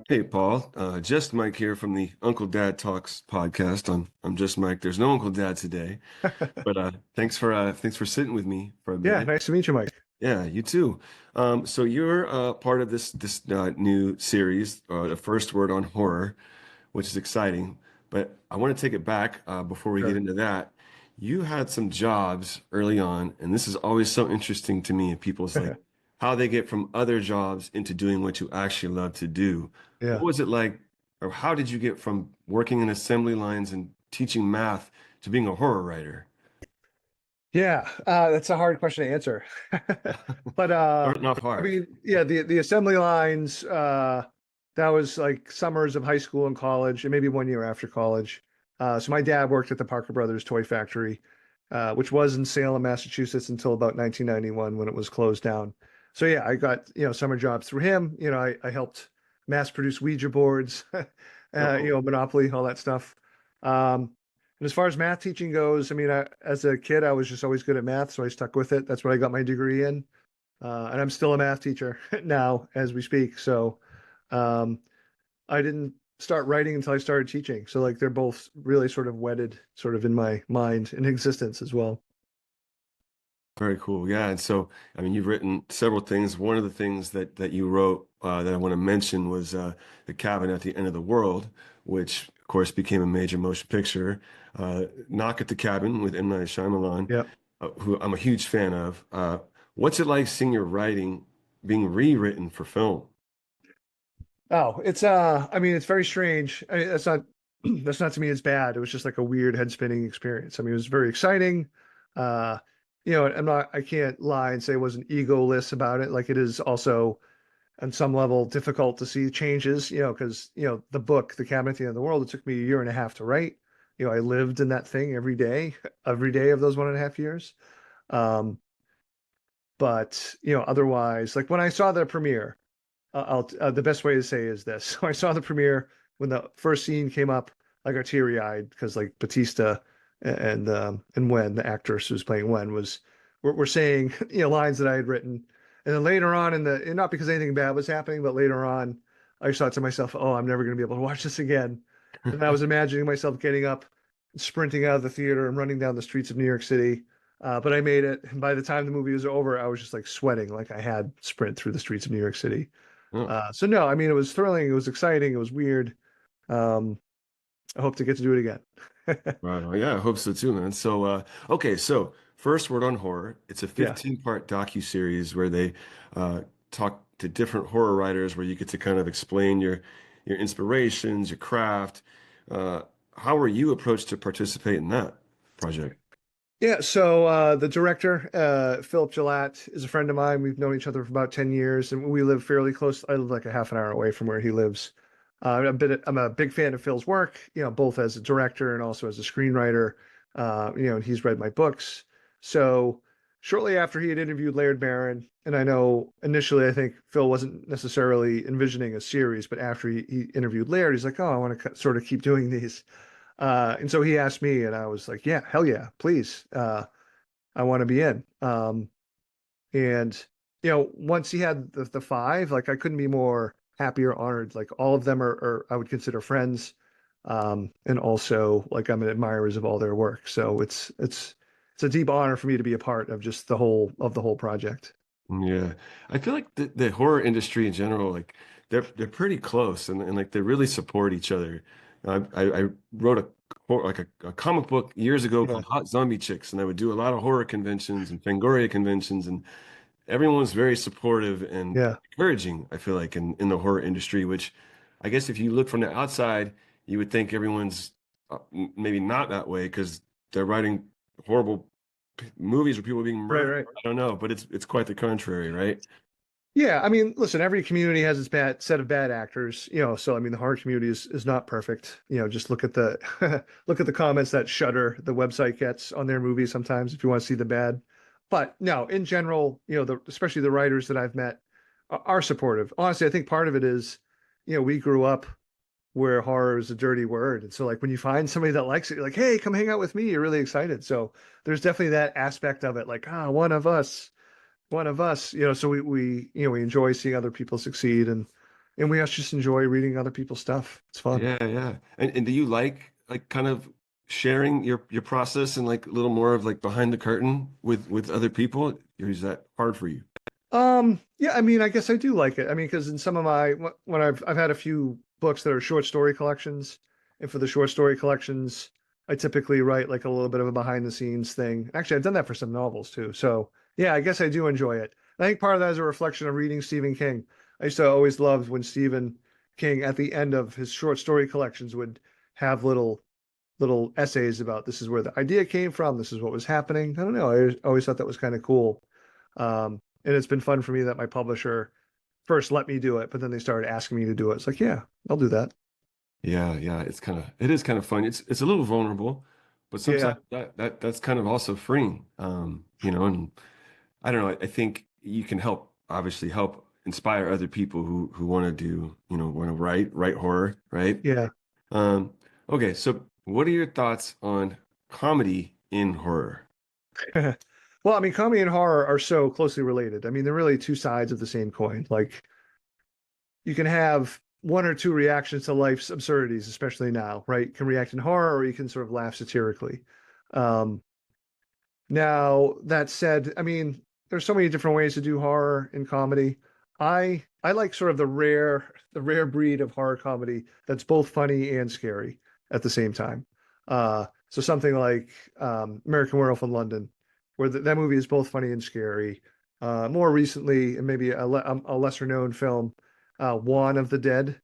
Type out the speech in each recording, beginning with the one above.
Hey Paul, just Mike here from the Uncle Dad Talks podcast. I'm just Mike. There's no Uncle Dad today, but thanks for sitting with me for a Yeah, minute. nice to meet you, Mike. Yeah, you too. So you're part of this new series, the first word on horror, which is exciting. But I want to take it back before we get Sure. into that. You had some jobs early on, and this is always so interesting to me. People's like how they get from other jobs into doing what you actually love to do. What Yeah. was it like, or how did you get from working in assembly lines and teaching math to being a horror writer? Yeah, that's a hard question to answer. But Starting off I hard. mean, yeah, the assembly lines, that was like summers of high school and college, and maybe 1 year after college. So my dad worked at the Parker Brothers toy factory, which was in Salem, Massachusetts until about 1991 when it was closed down. So yeah, I got, summer jobs through him. I helped mass produce Ouija boards, Oh, Monopoly, all that stuff. Um, and as far as math teaching goes, I mean, as a kid, I was just always good at math, so I stuck with it. That's what I got my degree in. And I'm still a math teacher now as we speak. So um, I didn't start writing until I started teaching. So like they're both really sort of wedded sort of in my mind and existence as well. very cool. Yeah. And so, I mean, you've written several things. One of the things that you wrote that I want to mention was The Cabin at the End of the World, which, of course, became a major motion picture. Knock at the Cabin with M. Night Shyamalan, Yep. who I'm a huge fan of. What's it like seeing your writing being rewritten for film? Oh, it's I mean, it's very strange. I mean, that's not that's not to me it's bad. It was just like a weird head spinning experience. I mean, it was very exciting. Uh, I can't lie and say I wasn't egoless about it. Like it is also on some level difficult to see changes, because, the book, The Cabinet at the End of the World, it took me a year and a half to write. I lived in that thing every day of those 1.5 years. Um, but, otherwise, like when I saw the premiere, the best way to say is this. So I saw the premiere when the first scene came up, I got teary-eyed because like Batista and Wen, the actress who's playing Wen, were saying lines that I had written, and then later on and not because anything bad was happening, but later on, I just thought to myself, oh, I'm never going to be able to watch this again, and I was imagining myself getting up, sprinting out of the theater, and running down the streets of New York City. But I made it, and by the time the movie was over, I was just like sweating, like I had sprint through the streets of New York City. Oh, So no, I mean it was thrilling, it was exciting, it was weird. Um, I hope to get to do it again. right. Well, yeah, I hope so too, man. So, okay, so first word on horror. It's a Yeah. 15-part docu-series where they talk to different horror writers where you get to kind of explain your inspirations, your craft. Uh, how were you approached to participate in that project? Yeah, so the director, Philip Gelatt, is a friend of mine. We've known each other for about 10 years, and we live fairly close. I live like a half an hour away from where he lives. I'm a big fan of Phil's work, both as a director and also as a screenwriter. And he's read my books. So shortly after he had interviewed Laird Barron, and I know initially I think Phil wasn't necessarily envisioning a series, but after he interviewed Laird, he's like, oh, I want to sort of keep doing these. And so he asked me, and I was like, yeah, hell yeah, please. I want to be in. And once he had the five, like I couldn't be more happy or honored. Like all of them are I would consider friends. And also like I'm an admirers of all their work. So it's a deep honor for me to be a part of just the whole project. Yeah, I feel like the horror industry in general, like they're pretty close and like they really support each other. I wrote a comic book years ago Yeah. called Hot Zombie Chicks, and I would do a lot of horror conventions and Fangoria conventions, and everyone was very supportive and Yeah. encouraging, I feel like, in the horror industry, which I guess if you look from the outside, you would think everyone's maybe not that way because they're writing horrible movies where people are being Right, murdered. right. I don't know, but it's quite the contrary, right? Yeah, I mean, listen, every community has its bad set of bad actors, so I mean the horror community is not perfect. Just look at the look at the comments that Shudder, the website, gets on their movies sometimes if you want to see the bad. But no, in general, especially the writers that I've met are supportive. Honestly, I think part of it is, we grew up where horror is a dirty word. And so like when you find somebody that likes it, you're like, hey, come hang out with me, you're really excited. So there's definitely that aspect of it, like, one of us, so we enjoy seeing other people succeed, and and we just enjoy reading other people's stuff. It's fun. Yeah, yeah. And do you like kind of sharing your process and like a little more of like behind the curtain with other people? Or is that hard for you? Yeah, I mean, I guess I do like it. I mean, because in some of my when I've had a few books that are short story collections, and for the short story collections, I typically write like a little bit of a behind the scenes thing. Actually, I've done that for some novels too. So yeah, I guess I do enjoy it. I think part of that is a reflection of reading Stephen King. I used to always love when Stephen King at the end of his short story collections would have little essays about this is where the idea came from, this is what was happening. I don't know. I always thought that was kind of cool. And it's been fun for me that my publisher first let me do it, but then they started asking me to do it. It's like, yeah, I'll do that. Yeah, yeah. It is kind of fun. It's a little vulnerable, but sometimes Yeah, that's kind of also freeing. And I don't know. I think you can obviously help inspire other people who want to do, want to write horror, right? yeah. Um, okay, so what are your thoughts on comedy in horror? Well, I mean, comedy and horror are so closely related. I mean, they're really two sides of the same coin. Like you can have one or two reactions to life's absurdities, especially now, right? You can react in horror or you can sort of laugh satirically. Um, Now, that said, I mean, there's so many different ways to do horror in comedy. I like sort of the rare breed of horror comedy that's both funny and scary at the same time. So something like American Werewolf in London, where that movie is both funny and scary. More recently, and maybe a lesser known film, Juan of the Dead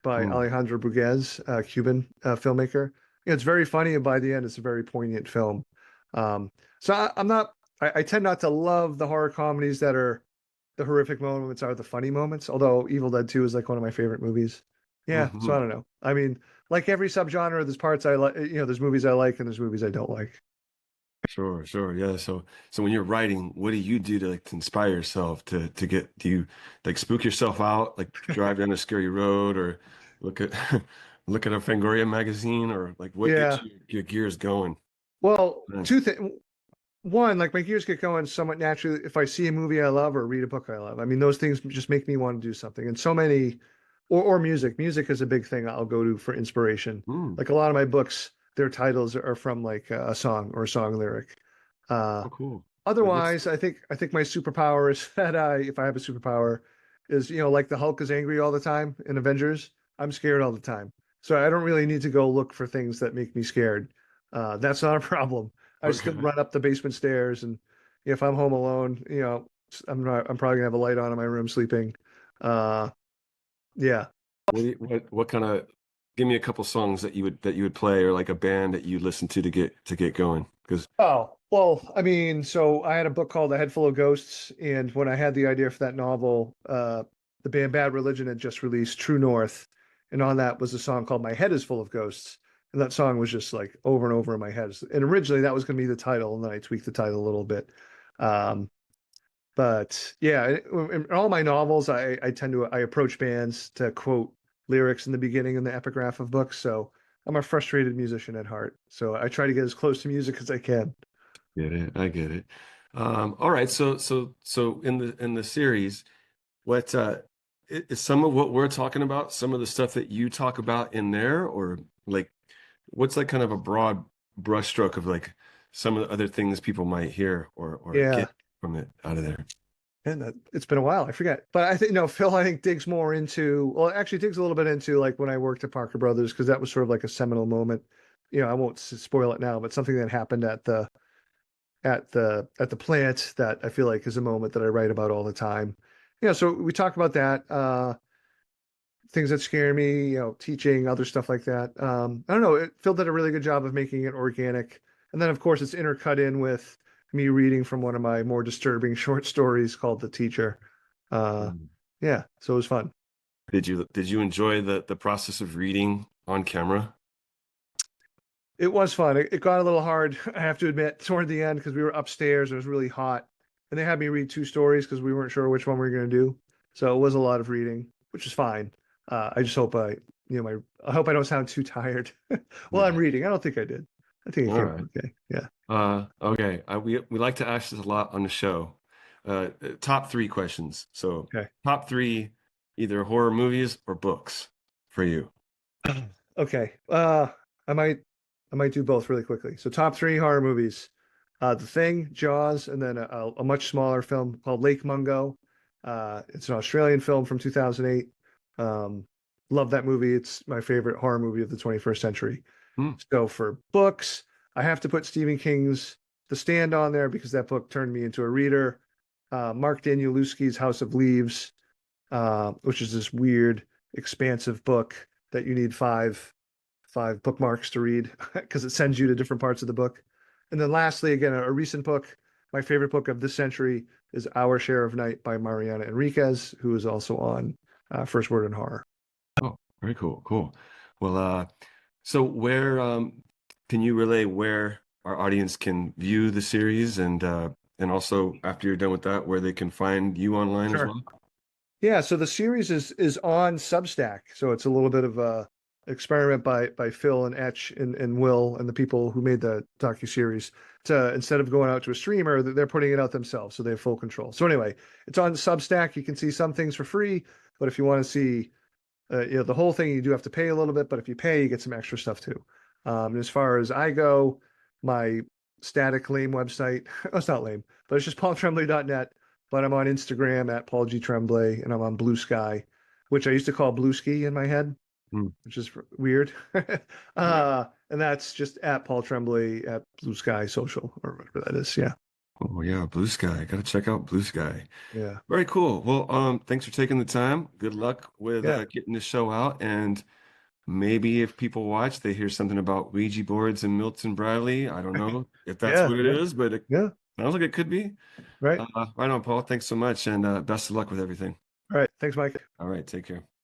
by Hmm. Alejandro Buguez, a Cuban filmmaker. It's very funny, and by the end, it's a very poignant film. Um, so I'm not. I tend not to love the horror comedies that are the horrific moments are the funny moments. Although Evil Dead 2 is like one of my favorite movies. Yeah, so I Hmm. don't know. I mean, like every subgenre, there's parts I like. There's movies I like and there's movies I don't like. Sure, sure. Yeah. So when you're writing, what do you do to like to inspire yourself to get do you like spook yourself out, like drive down a scary road or look at look at a Fangoria magazine or like what gets Yeah. your gears going? Well, Yeah. two things. One, like my gears get going somewhat naturally if I see a movie I love or read a book I love. I mean, those things just make me want to do something. And so many, or music. Music is a big thing I'll go to for inspiration. Hmm. Like a lot of my books, their titles are from like a song or a song lyric. Uh, Oh, cool. What's Otherwise, I think my superpower is that if I have a superpower, is like the Hulk is angry all the time in Avengers. I'm scared all the time, so I don't really need to go look for things that make me scared. That's not a problem. I just go okay? run up the basement stairs, and if I'm home alone, I'm probably gonna have a light on in my room sleeping. Uh, yeah. What kind of give me a couple songs that you would play or like a band that you listen to get going? Because Oh, well, I mean, so I had a book called A Head Full of Ghosts, and when I had the idea for that novel, the band Bad Religion had just released True North, and on that was a song called My Head is Full of Ghosts. And that song was just like over and over in my head. And originally that was going to be the title, and then I tweaked the title a little bit. Um, but yeah, in all my novels, I tend to I approach bands to quote lyrics in the beginning and the epigraph of books. So I'm a frustrated musician at heart. So I try to get as close to music as I can. get it, I get it. All right, so in the series, what is some of what we're talking about, some of the stuff that you talk about in there, or like what's like kind of a broad brushstroke of like some of the other things people might hear or Yeah. get from it out of there? And it's been a while. I forget. But I think, no, Phil, I think digs more into, well, actually digs a little bit into like when I worked at Parker Brothers, because that was sort of like a seminal moment. I won't spoil it now, but something that happened at the plant that I feel like is a moment that I write about all the time. So we talk about that, things that scare me, teaching, other stuff like that. I don't know. Phil did a really good job of making it organic. And then, of course, it's intercut in with me reading from one of my more disturbing short stories called The Teacher. Uh, Mm. yeah, so it was fun. Did you enjoy the process of reading on camera? It was fun. It got a little hard, I have to admit, toward the end because we were upstairs. It was really hot. And they had me read two stories because we weren't sure which one we were going to do. So it was a lot of reading, which is fine. I just hope I hope I don't sound too tired while I'm Yeah. reading. I don't think I did. I think it All came right. out okay. Yeah. Okay. We like to ask this a lot on the show. Top three questions. So Okay. top three either horror movies or books for you. Okay. I might I might do both really quickly. So top three horror movies. The Thing, Jaws, and then a much smaller film called Lake Mungo. It's an Australian film from 2008. Um, love that movie. It's my favorite horror movie of the 21st century. Hmm. So for books, I have to put Stephen King's The Stand on there because that book turned me into a reader. Mark Danielewski's House of Leaves, which is this weird, expansive book that you need five bookmarks to read because it sends you to different parts of the book. And then lastly, again, a recent book, my favorite book of this century is Our Share of Night by Mariana Enriquez, who is also on First Word in Horror. Oh, very cool. Cool. Well, so where can you relay where our audience can view the series and also after you're done with that, where they can find you online as Sure. well? Yeah, so the series is on Substack. So it's a little bit of a experiment by Phil and Etch and Will and the people who made the docu-series to instead of going out to a streamer, they're putting it out themselves. So they have full control. So anyway, it's on Substack. You can see some things for free, but if you want to see the whole thing, you do have to pay a little bit, but if you pay, you get some extra stuff too. And as far as I go, my static lame website, oh, it's not lame, but it's just paultremblay.net. But I'm on Instagram at Paul G. Tremblay, and I'm on Blue Sky, which I used to call Blue Ski in my head, Hmm. which is weird. Right. And that's just at Paul Tremblay at Blue Sky Social or whatever that is. Yeah. Oh yeah, Blue Sky. Got to check out Blue Sky. Yeah. Very cool. Well, thanks for taking the time. Good luck with Yeah. getting the show out. And maybe if people watch, they hear something about Ouija boards and Milton Bradley. I don't know if that's Yeah. what it Yeah. is, but it Yeah. sounds like it could be. Right. Right on, Paul. Thanks so much, and best of luck with everything. All right. Thanks, Mike. All right, take care.